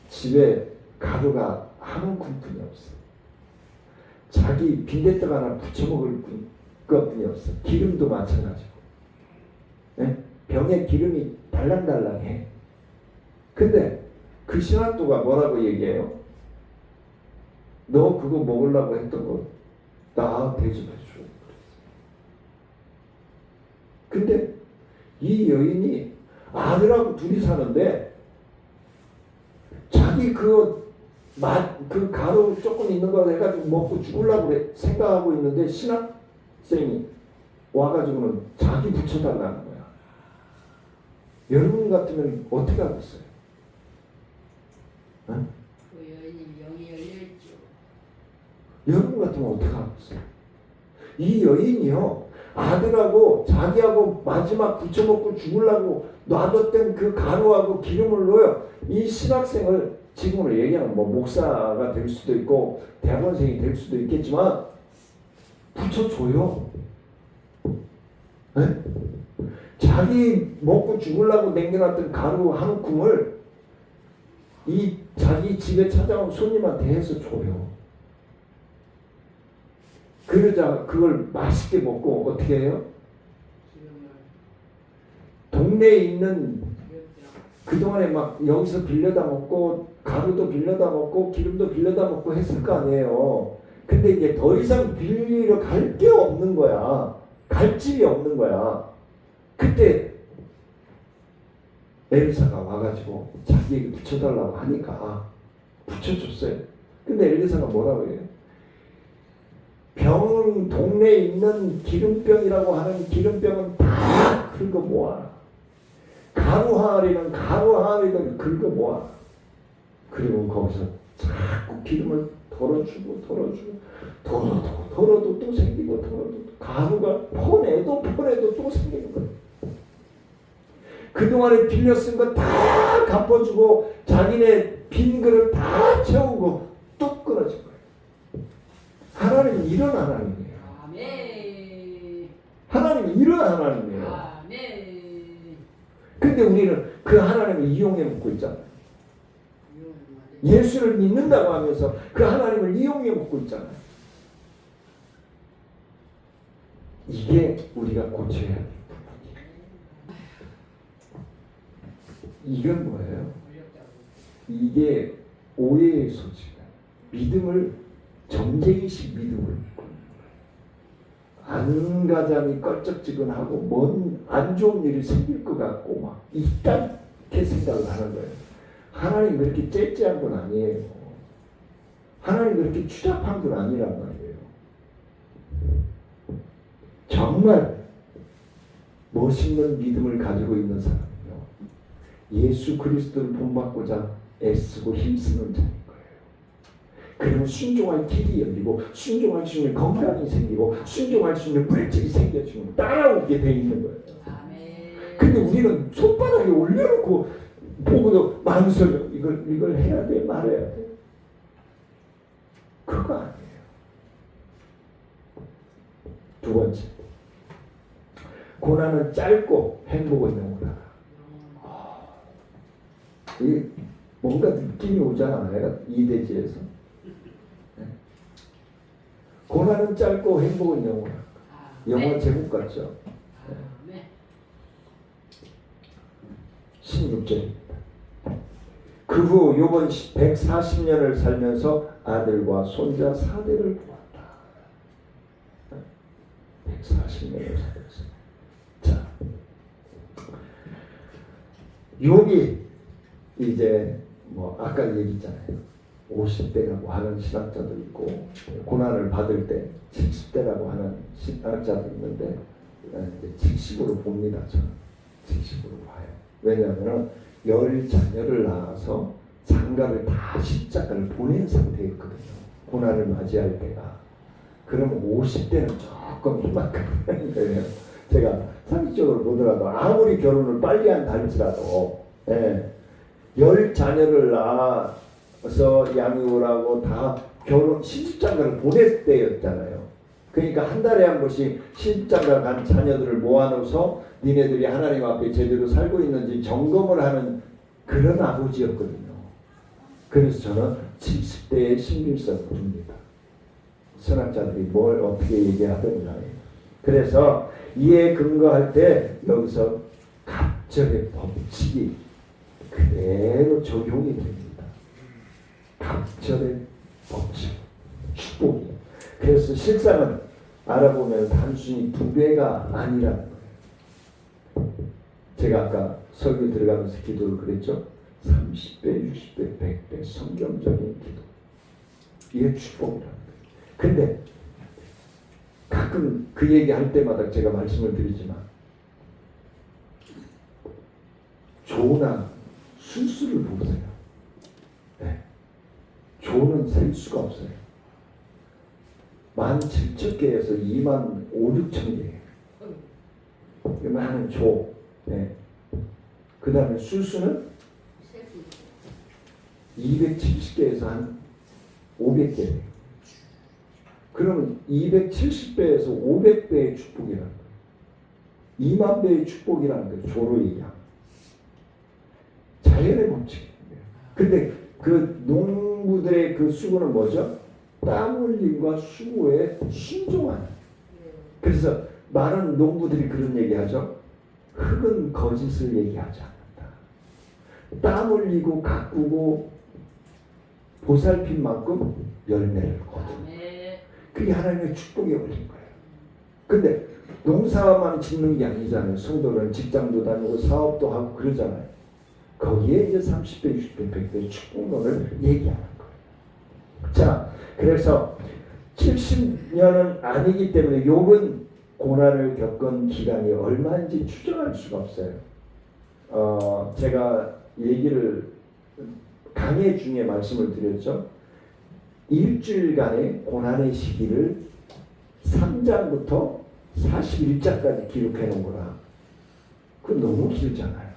집에 가루가 아무 군분이 없어. 자기 빈대떡 하나 부쳐 먹을 것뿐이 없어. 기름도 마찬가지고. 네? 병에 기름이 달랑달랑해. 근데 그 신학도가 뭐라고 얘기해요? 너 그거 먹으려고 했던 거 나 대접해줘. 근데 이 여인이 아들하고 둘이 사는데 자기 그 가루 조금 있는 거 해가지고 먹고 죽으려고 생각하고 있는데 신학생이 와가지고는 자기 붙여달라는 거야. 여러분 같으면 어떻게 하겠어요? 응? 그 여인이 영이 열렸죠. 여러분 같으면 어떻게 하겠어요? 이 여인이요, 아들하고 자기하고 마지막 붙여먹고 죽으려고 놔뒀던 그 가루하고 기름을 넣어요. 이 신학생을 지금으로 얘기하면 뭐 목사가 될 수도 있고 대학원생이 될 수도 있겠지만 붙여줘요. 네? 자기 먹고 죽으려고 남겨놨던 가루 한 움큼을 이 자기 집에 찾아온 손님한테 해서 줘요. 그러자 그걸 맛있게 먹고 어떻게 해요? 동네에 있는 그동안에 막 여기서 빌려다 먹고 가루도 빌려다 먹고 기름도 빌려다 먹고 했을 거 아니에요. 근데 이제 더 이상 빌리러 갈 게 없는 거야. 갈 집이 없는 거야. 그때 엘리사가 와가지고 자기에게 붙여달라고 하니까 붙여줬어요. 근데 엘리사가 뭐라고 해요? 병, 동네에 있는 기름병이라고 하는 기름병은 다 긁어 모아라. 가루항아리는 가루항아리를 긁어 모아라. 그리고 거기서 자꾸 기름을 덜어주고 덜어도 또 생기고 덜어도 가루가 퍼내도 또 생기는 거예요. 그동안에 빌려 쓴 거 다 갚아주고 자기네 빈 그릇 다 채우고 또 끊어진 거예요. 하나님은 이런 하나님이에요. 아멘. 하나님은 이런 하나님이에요. 아멘. 근데 우리는 그 하나님을 이용해 먹고 있잖아요. 예수를 믿는다고 하면서 그 하나님을 이용해 먹고 있잖아요. 이게 우리가 고쳐야 할 부분이에요. 이건 뭐예요? 이게 오해의 소지가 믿음을 정쟁이식 믿음을 안 가자니 껄쩍지근하고 뭔 안 좋은 일이 생길 것 같고 막 이딴게 생각을 하는 거예요. 하나님 그렇게 째째한 건 아니에요. 하나님 그렇게 추잡한 건 아니란 말이에요. 정말 멋있는 믿음을 가지고 있는 사람이요, 예수 그리스도를 본받고자 애쓰고 힘쓰는 자인 거예요. 그러면 순종할 길이 열리고 순종할 수 있는 건강이 생기고 순종할 수 있는 물질이 생겨지고 따라오게 돼 있는 거예요. 근데 우리는 손바닥에 올려놓고 보고도 망설여. 이걸 해야 돼 말해야 돼. 그거 아니에요. 두 번째, 고난은 짧고 행복은 영원하다. 이 뭔가 느낌이 오잖아요. 이대지에서. 네. 고난은 짧고 행복은 영원하다. 영어 제목 같죠? 네. 16절입니다. 그 후 욥은 140년을 살면서 아들과 손자 4대를 보았다. 140년을 살면서. 자, 욥이 이제 뭐 아까 얘기했잖아요. 50대라고 하는 신학자도 있고 고난을 받을 때 70대라고 하는 신학자도 있는데 이제 70으로 봅니다. 저는 70으로 봐요. 왜냐하면 10자녀를 낳아서 장가를 다 십자가를 보낸 상태였거든요. 고난을 맞이할 때가. 그러면 50대는 조금 희망하는 거예요. 제가 상식적으로 보더라도 아무리 결혼을 빨리 한다 할지라도 10자녀를 낳아서 양육을 다 결혼 시집장가를 보낼 때였잖아요. 그러니까 한 달에 한 번씩 시집장가 간 자녀들을 모아놓아서 니네들이 하나님 앞에 제대로 살고 있는지 점검을 하는 그런 아버지였거든요. 그래서 저는 70대의 신빙성을 둡니다. 선학자들이 뭘 어떻게 얘기하든 간에. 그래서 이에 근거할 때 여기서 갑절의 법칙이 그대로 적용이 됩니다. 갑절의 법칙, 축복이에요. 그래서 실상은 알아보면 단순히 두 배가 아니라는 거예요. 제가 아까 설교 들어가면서 기도를 그랬죠. 30배, 60배, 100배 성경적인 기도. 이게 축복이라는 거예요. 근데 가끔 그 얘기 할 때마다 제가 말씀을 드리지만 조나 술수를 보세요. 네. 조는 셀 수가 없어요. 17,000개에서 25,000개. 많은 조. 네. 그 다음에 술수는 270개에서 한 500개. 그러면 270배에서 500배의 축복이라는 거예요. 2만 배의 축복이라는 거예요. 조로 얘기하면. 자연의 법칙이에요. 근데 그 농부들의 그 수고는 뭐죠? 땀 흘림과 수고에 순종하는. 그래서 많은 농부들이 그런 얘기하죠. 흙은 거짓을 얘기하지 않는다. 땀 흘리고 가꾸고 보살핀 만큼 열매를 거둔다. 그게 하나님의 축복에 올린 거예요. 근데 농사만 짓는 게 아니잖아요. 성도는 직장도 다니고 사업도 하고 그러잖아요. 거기에 이제 30배, 60배, 100배 축복론을 얘기하는 거예요. 자, 그래서 70년은 아니기 때문에 욥은 고난을 겪은 기간이 얼마인지 추정할 수가 없어요. 제가 얘기를 강의 중에 말씀을 드렸죠. 일주일간의 고난의 시기를 3장부터 41장까지 기록해 놓은 거라. 그건 너무 길잖아요.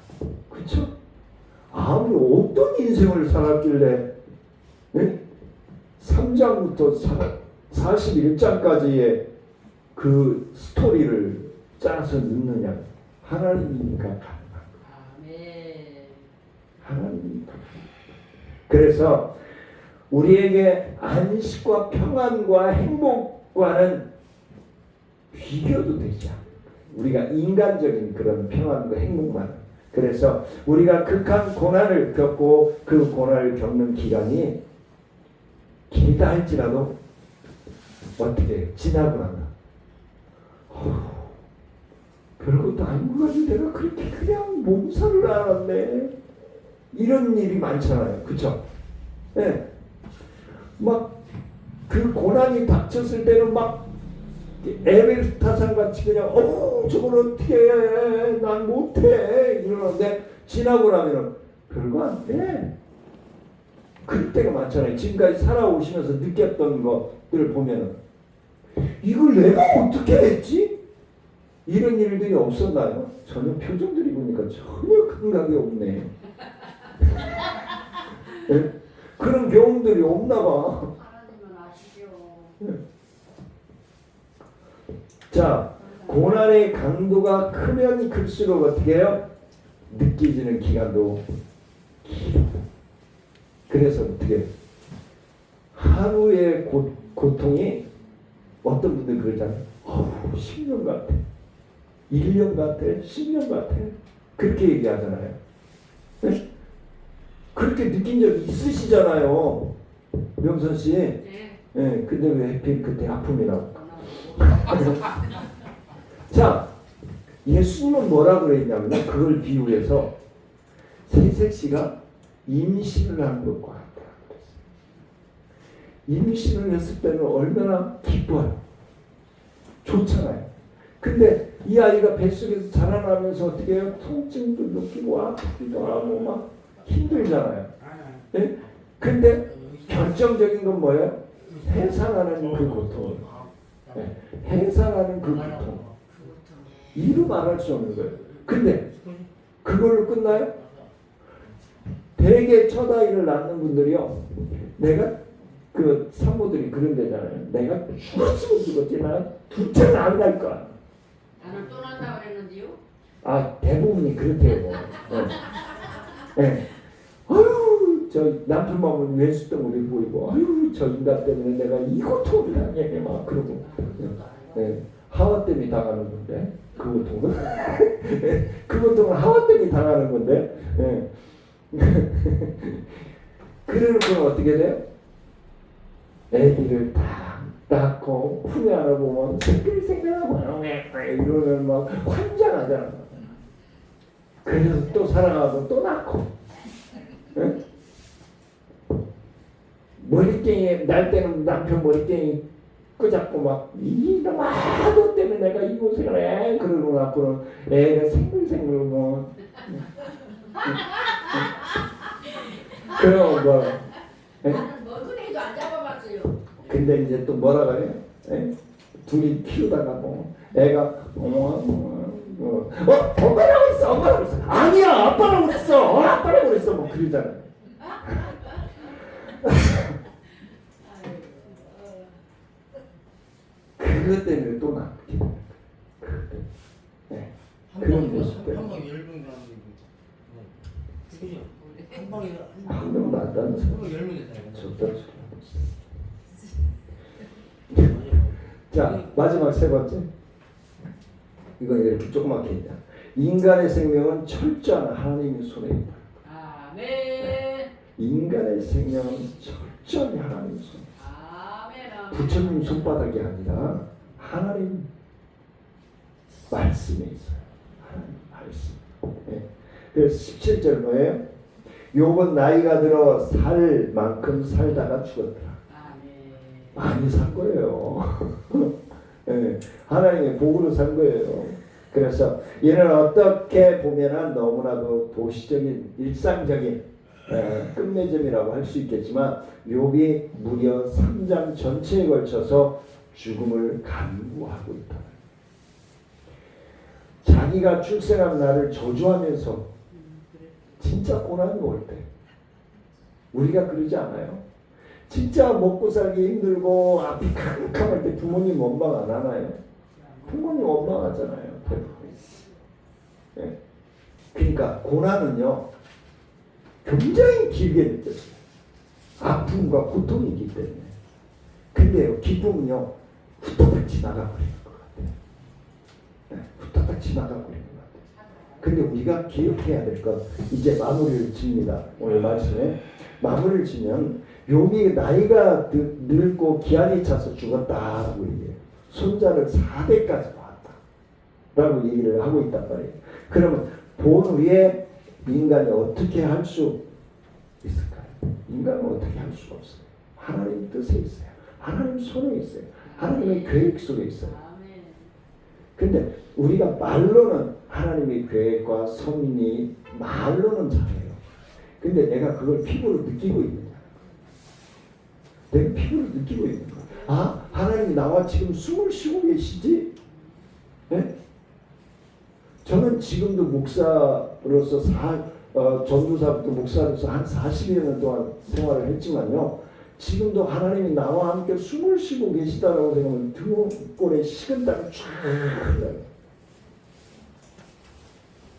그렇죠? 아무리 어떤 인생을 살았길래 네? 3장부터 41장까지의 그 스토리를 짜서 넣느냐. 하나님이니까 가능한 거예요. 하나님이니까. 그래서 우리에게 안식과 평안과 행복과는 비교도 되지 않아요. 우리가 인간적인 그런 평안과 행복만. 그래서 우리가 극한 고난을 겪고 그 고난을 겪는 기간이 길다 할지라도 어떻게 지나고 나면 별것도 아닌 것 같은데 내가 그렇게 그냥 몸살을 앓았네. 이런 일이 많잖아요. 그쵸? 네. 막 그 고난이 닥쳤을 때는 막 에베레스트산 같이 그냥 저걸 어떻게 해? 난 못해. 이러는데 지나고 나면은 별거 안 돼. 그럴 때가 많잖아요. 지금까지 살아오시면서 느꼈던 것들을 보면은 이걸 내가 어떻게 했지? 이런 일들이 없었나요? 전혀 표정들이 보니까 전혀 감각이 없네. 네? 그런 경험들이 없나 봐. 하나님은 아시죠. 네. 자, 고난의 강도가 크면 클수록 어떻게 해요? 느껴지는 기간도 길어. 그래서 어떻게 하루의 고통이 어떤 분들 그러잖아요. 10년 같아. 1년 같아. 10년 같아. 그렇게 얘기하잖아요. 네? 그렇게 느낀 적 있으시잖아요. 명선 씨. 네. 네. 근데 왜 하필 그때 아픔이 나올까? 자, 예수님은 뭐라고 그랬냐면 그걸 비유해서 세색시가 임신을 하는 것과 같다 그랬어요. 임신을 했을 때는 얼마나 기뻐요. 좋잖아요. 근데 이 아이가 뱃속에서 자라나면서 어떻게 해요? 통증도 느끼고 아프기도 하고 막 힘들잖아요. 네? 근데 결정적인 건 뭐예요? 해산하는 그 고통. 네. 해산하는 그 고통. 이루 말할 수 없는 거예요. 근데 그걸로 끝나요? 대개 첫 아이를 낳는 분들이요. 내가 그 산모들이 그런 데잖아요. 내가 죽었으면 죽었지만 둘째는 안 날 거야. 나는 또 난다 그랬는데요. 대부분이 그렇대요. 네. 네. 아유, 저 남편 마음은 왼수덩어리 보이고, 아유, 저 인간 때문에 내가 이 고통을 당해 막 그러고. 네. 하와 때문에 당하는 건데 그 고통은 그 고통은 하와 때문에 당하는 건데. 네. 그러면 어떻게 돼요? 애기를 딱 낳고 품에 안아보면 새끼를 생겨나고 이러면 막 환장하잖아. 그래서 또 사랑하고 또 낳고. 네? 머리깽이 날 때는 남편 머리깽이 자꾸 막 이놈아 너 때문에 내가 이 고생을 해 그러고 나고는 애가 생글생글 뭐 그럼 뭐 나는 얼굴에도 안 잡아봤어요. 근데 이제 또 뭐라 그래요? 둘이 키우다가 뭐 애가 엄마라고 했어 엄마라고 했어 아니야 아빠라고 그랬어 아빠라고 그랬어 뭐 그러잖아. 그것 때문에 또 남게 돼요. 그런 모습들. 한 방에 10명 그죠? 한 방에 한 명도 안 닿는 한 사람. 방에 10명 됐다니까. 적다는 소리. 자 마지막 세 번째. 이건 이렇게 조그맣게 있다. 인간의 생명은 철저한 하나님의 손에 있다. 아멘. 인간의 생명은 철저히 하나님의 손에 있다. 아멘. 부처님 손바닥이 아니라 하나님 말씀에 있어요. 하나님 말씀. 그래서 17절 뭐예요? 욥은 나이가 들어 살 만큼 살다가 죽었더라. 아멘. 많이 산 거예요. 하나님의 복으로 산 거예요. 그래서 얘는 어떻게 보면은 너무나도 도시적인 일상적인 끝맺음이라고 할 수 있겠지만 욥이 무려 3장 전체에 걸쳐서 죽음을 간구하고 있다. 자기가 출생한 날을 저주하면서 진짜 고난이 올 때 우리가 그러지 않아요? 진짜 먹고 살기 힘들고 앞이 캄캄할 때 부모님 원망 안 하나요? 부모님 원망하잖아요. 그러니까 고난은요 굉장히 길게 느껴져요. 아픔과 고통이기 때문에. 근데요 기쁨은요 후딱 지나가버리는 것 같아요. 후딱 지나가버리는 것 같아요. 근데 우리가 기억해야 될 것 이제 마무리를 짓니다. 오늘 말씀에 마무리를 지면 욥이 나이가 늙고 기한이 차서 죽었다라고 얘기해요. 손자를 4대까지 낳았다 라고 얘기를 하고 있단 말이에요. 그러면 본 위에 인간이 어떻게 할 수 있을까요? 인간은 어떻게 할 수가 없어요. 하나님 뜻에 있어요. 하나님 손에 있어요. 하나님의 계획 속에 있어요. 근데 우리가 말로는 하나님의 계획과 섭리 말로는 잘해요. 근데 내가 그걸 피부로 느끼고 있느냐? 내가 피부로 느끼고 있는 거야. 아, 하나님이 나와 지금 숨을 쉬고 계시지? 네? 저는 지금도 목사로서 전도사부터 목사로서 한 40여 년 동안 생활을 했지만요. 지금도 하나님이 나와 함께 숨을 쉬고 계시다라고 생각하면 등골에 식은땀이 쫙 흘러요.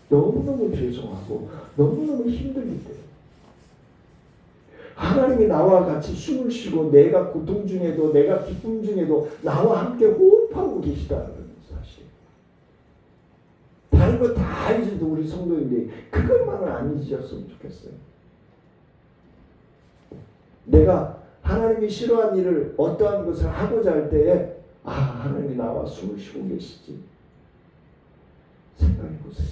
너무너무 죄송하고 너무너무 힘들기 때문에 하나님이 나와 같이 숨을 쉬고 내가 고통 중에도 내가 기쁨 중에도 나와 함께 호흡하고 계시다는 사실. 다른 거 다 잊어도 우리 성도인데 그것만은 안 잊으셨으면 좋겠어요. 내가 하나님이 싫어하는 일을 어떠한 것을 하고자 할 때에 아 하나님이 나와 숨을 쉬고 계시지 생각해 보세요.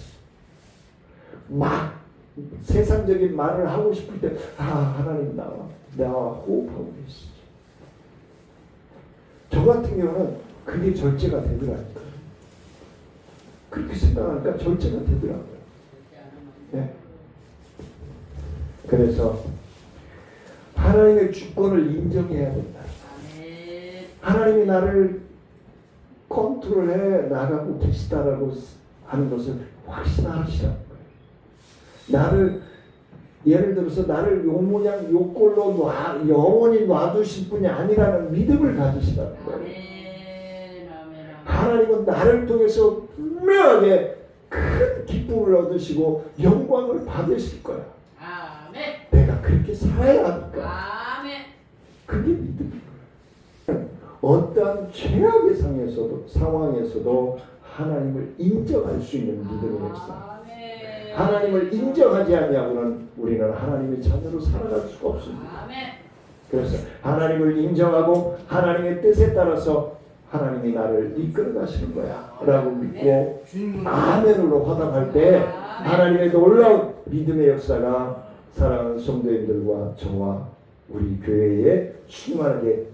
막 세상적인 말을 하고 싶을 때 아 하나님 나와 호흡하고 계시지. 저 같은 경우는 그게 절제가 되더라니까. 그렇게 생각하니까 절제가 되더라고요. 네. 그래서 하나님의 주권을 인정해야 된다. 하나님이 나를 컨트롤해 나가고 계시다라고 하는 것을 확신하시라는 거예요. 나를 예를 들어서 나를 요 모양 요 꼴로 영원히 놔두실 분이 아니라는 믿음을 가지시라는 거예요. 하나님은 나를 통해서 분명하게 큰 기쁨을 얻으시고 영광을 받으실 거야. 내가 그렇게 살아야 하니까. 그게 믿음이에요. 어떠한 최악의 상황에서도 하나님을 인정할 수 있는 믿음의 역사. 하나님을 인정하지 않냐고는 우리는 하나님의 자녀로 살아갈 수가 없습니다. 그래서 하나님을 인정하고 하나님의 뜻에 따라서 하나님이 나를 이끌어 가시는 거야 라고 믿고 아멘으로 화답할 때 하나님의 놀라운 믿음의 역사가 사랑하는 성도님들과 저와 우리 교회에 충만하게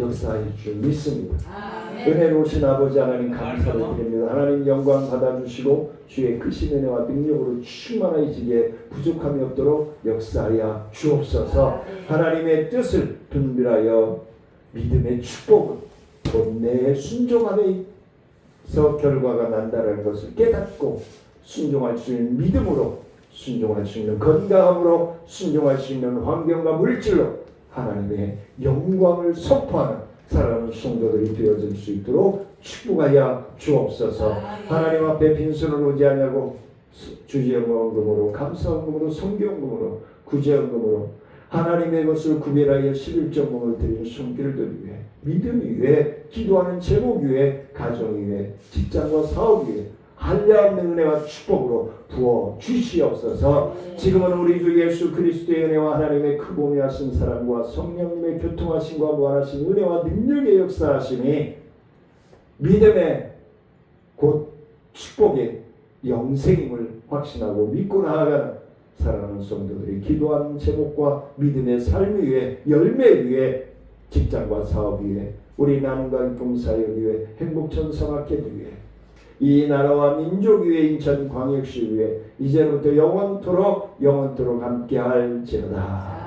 역사할 줄 믿습니다. 은혜로우신 아버지 하나님 감사를 드립니다. 하나님 영광 받아주시고 주의 크신 은혜와 능력으로 충만해지게 부족함이 없도록 역사하여 주옵소서. 하나님의 뜻을 분별하여 믿음의 축복은 곧 내 순종함에서 결과가 난다는 것을 깨닫고 순종할 수 있는 믿음으로, 순종할 수 있는 건강함으로, 순종할 수 있는 환경과 물질로 하나님의 영광을 선포하는 사랑하는 성도들이 되어질 수 있도록 축복하여 주옵소서. 하나님 앞에 빈손을 오지 않냐고 주제연금으로, 감사연금으로, 성경금으로, 구제연금으로 하나님의 것을 구별하여 11.5을 드리는 손길들 위해, 믿음 위에, 기도하는 제목 위에, 가정 위에, 직장과 사업 위에 한량없는 은혜와 축복으로 부어 주시옵소서. 지금은 우리 주 예수 그리스도의 은혜와 하나님의 크고미하신 사랑과 성령님의 교통하심과 무한하신 은혜와 능력의 역사하심이 믿음의 곧 축복의 영생임을 확신하고 믿고 나아가는 사랑하는 성도들이 기도하는 제목과 믿음의 삶 위에, 열매 위에, 직장과 사업 위에, 우리 나눔과 봉사연 위에, 행복천 성악회도 위에, 이 나라와 민족 위에, 인천 광역시 위에 이제부터 영원토록 함께할지어다.